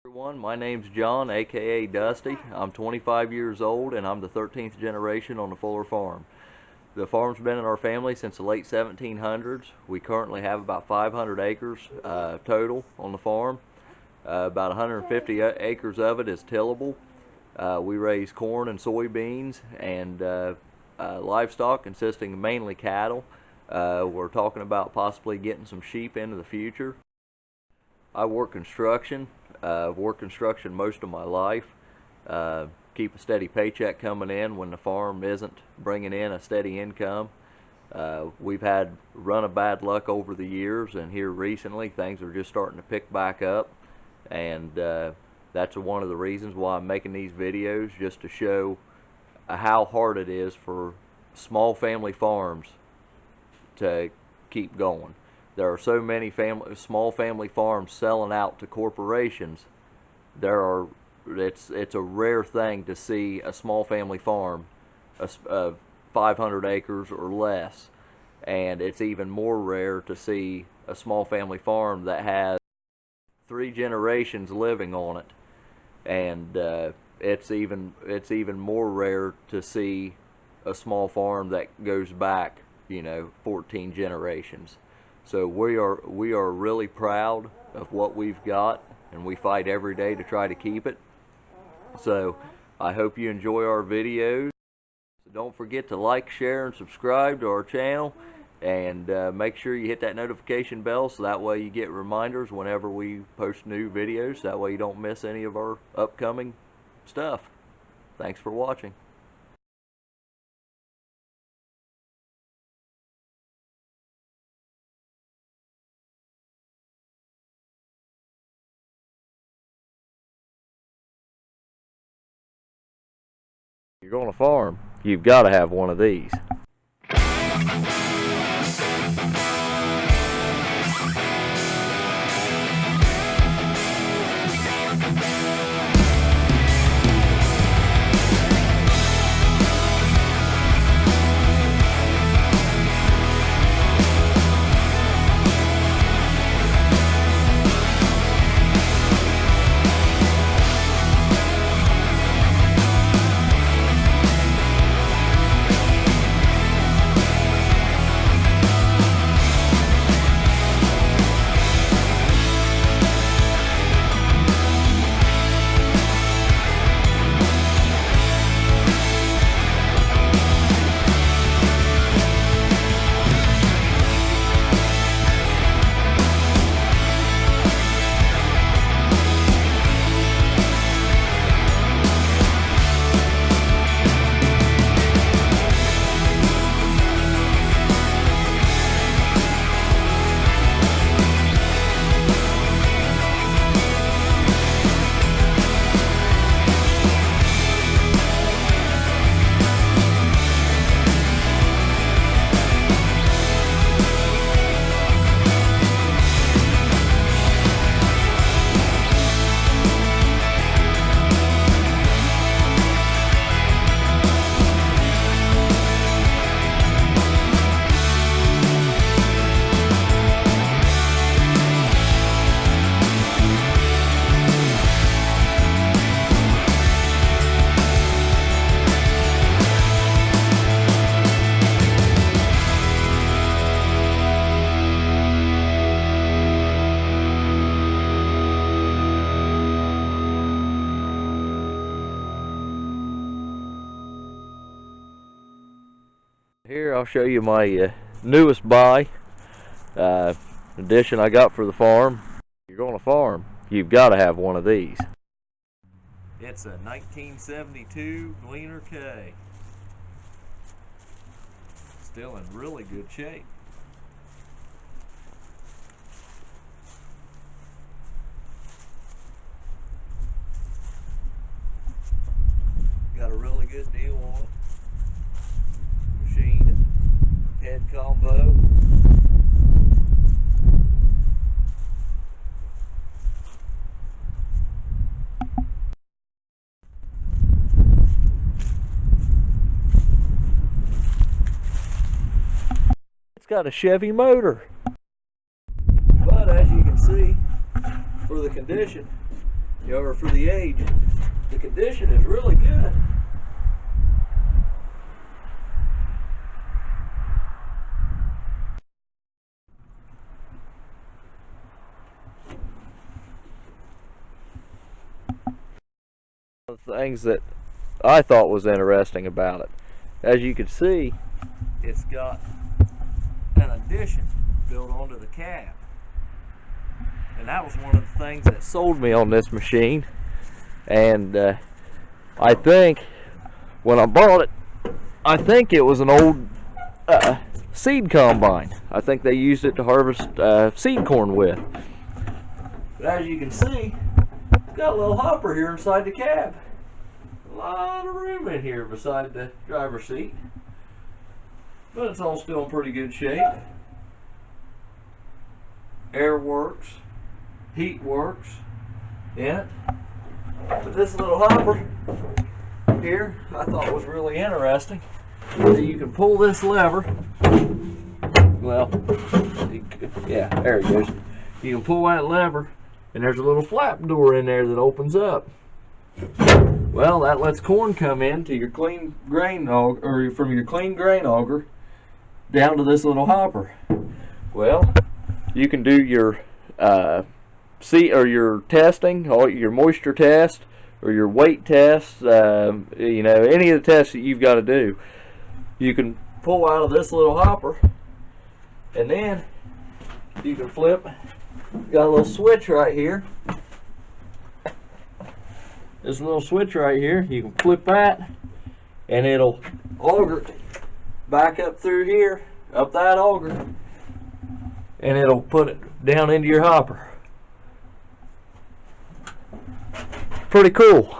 Everyone, my name's John, aka Dusty. I'm 25 years old and I'm the 13th generation on the Fuller farm. The farm's been in our family since the late 1700s. We currently have about 500 acres total on the farm. About 150 acres of it is tillable. We raise corn and soybeans and livestock consisting of mainly cattle. We're talking about possibly getting some sheep into the future. I work construction. I've worked construction most of my life. Keep a steady paycheck coming in when the farm isn't bringing in a steady income. We've had a run of bad luck over the years, and here recently things are just starting to pick back up, and that's one of the reasons why I'm making these videos, just to show how hard it is for small family farms to keep going. There are so many small family farms selling out to corporations. It's a rare thing to see a small family farm of 500 acres or less, and it's even more rare to see a small family farm that has 3 generations living on it, and it's even more rare to see a small farm that goes back 14 generations. So we are really proud of what we've got, and we fight every day to try to keep it. So I hope you enjoy our videos. So don't forget to like, share, and subscribe to our channel, and make sure you hit that notification bell so that way you get reminders whenever we post new videos. That way you don't miss any of our upcoming stuff. Thanks for watching. You're going to farm, you've got to have one of these. Here I'll show you my newest buy, addition I got for the farm. You're going to farm, you've got to have one of these. It's a 1972 Gleaner K. Still in really good shape. Got a really good deal on it. Machine, head combo. It's got a Chevy motor, but as you can see, for the condition, You know, or for the age, the condition is really good. One of the things that I thought was interesting about it, as you can see, it's got an addition built onto the cab. And that was one of the things that sold me on this machine. And I think when I bought it, I think it was an old seed combine. I think they used it to harvest seed corn with. But as you can see, it's got a little hopper here inside the cab. A lot of room in here beside the driver's seat. But it's all still in pretty good shape. Air works, heat works in it. But this little hopper here I thought was really interesting. So you can pull this lever. Well, yeah, there it goes. You can pull that lever and there's a little flap door in there that opens up. Well, that lets corn come in to your clean grain auger, or from your clean grain auger down to this little hopper. Well, you can do your your testing, or your moisture test, or your weight test. You know, any of the tests that you've got to do, you can pull out of this little hopper, and then you can flip. Got a little switch right here. This little switch right here, you can flip that, and it'll auger back up through here, up that auger, and it'll put it down into your hopper. Pretty cool.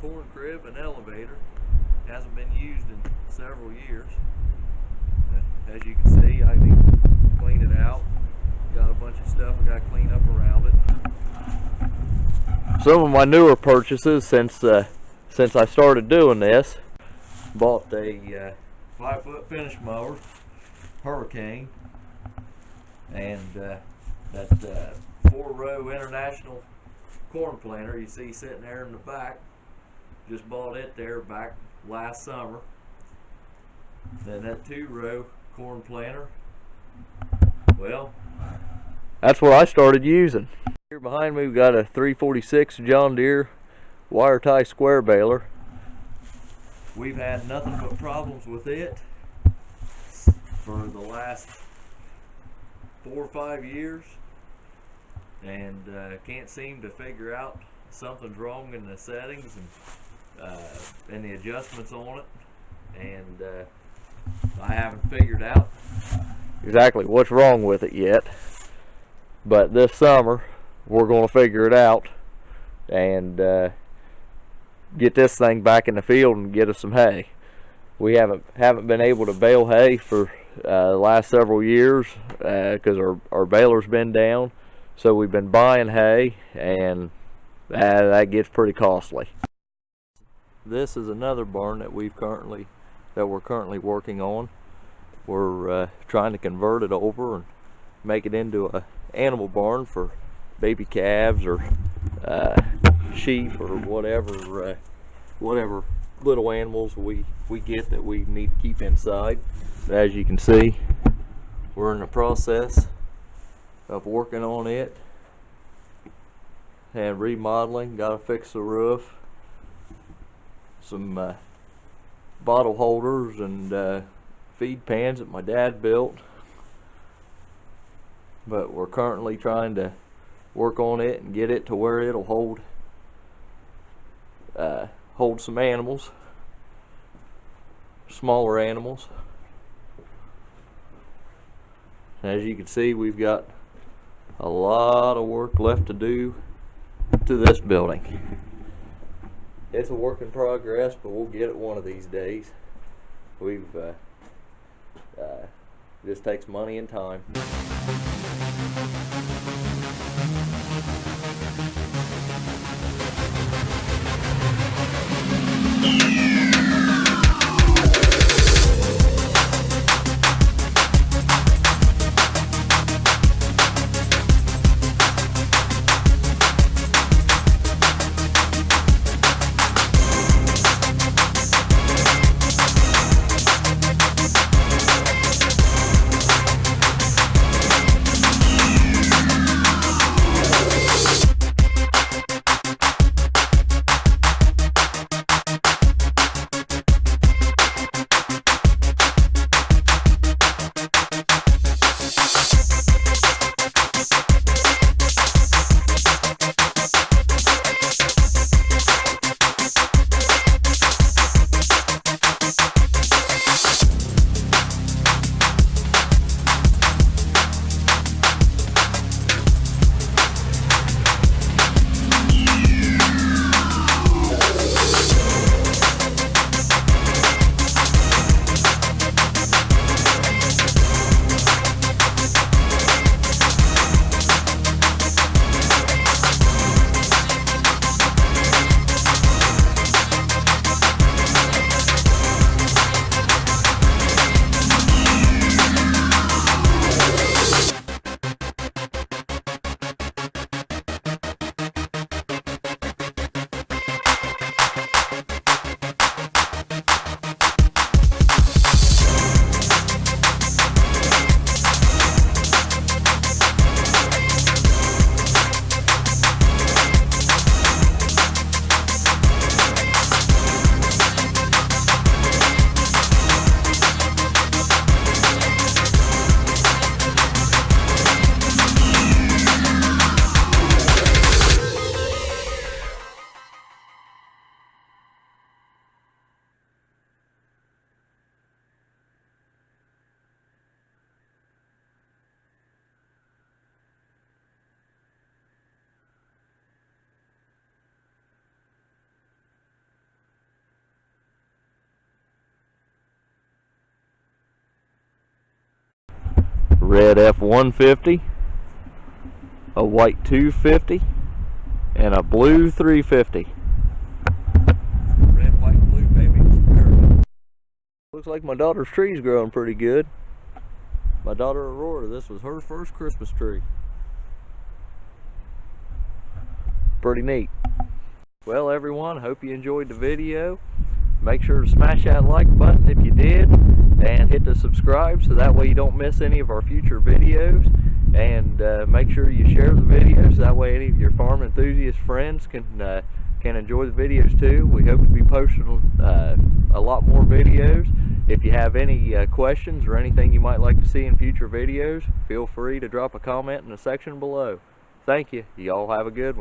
corn crib and elevator. Hasn't been used in several years. As you can see, I need to clean it out. Got a bunch of stuff I got to clean up around it. Some of my newer purchases since I started doing this, bought a 5-foot finish mower, Hurricane, and that 4-row International corn planter you see sitting there in the back. Just bought it there back last summer. Then that 2-row corn planter, well, that's what I started using. Here behind me we've got a 346 John Deere wire tie square baler. We've had nothing but problems with it for the last 4 or 5 years, and can't seem to figure out something's wrong in the settings and the adjustments on it, and I haven't figured out exactly what's wrong with it yet. But this summer we're going to figure it out and get this thing back in the field and get us some hay. We haven't been able to bale hay for the last several years because our baler's been down, so we've been buying hay, and that gets pretty costly. This is another barn that we're currently working on. We're trying to convert it over and make it into a animal barn for baby calves or sheep or whatever little animals we get that we need to keep inside. As you can see, we're in the process of working on it and remodeling. Got to fix the roof, some bottle holders and feed pans that my dad built, but we're currently trying to work on it and get it to where it'll hold some animals, smaller animals. As you can see, we've got a lot of work left to do to this building. It's a work in progress, but we'll get it one of these days. Just takes money and time. red F-150, a white 250, and a blue 350. Red, white, blue, baby. Looks like my daughter's tree's growing pretty good. My daughter Aurora, this was her first Christmas tree. Pretty neat. Well everyone, hope you enjoyed the video. Make sure to smash that like button if you did, and hit the subscribe so that way you don't miss any of our future videos. And make sure you share the videos, that way any of your farm enthusiast friends can enjoy the videos too. We hope to be posting a lot more videos. If you have any questions or anything you might like to see in future videos, feel free to drop a comment in the section below. Thank you. Y'all have a good one.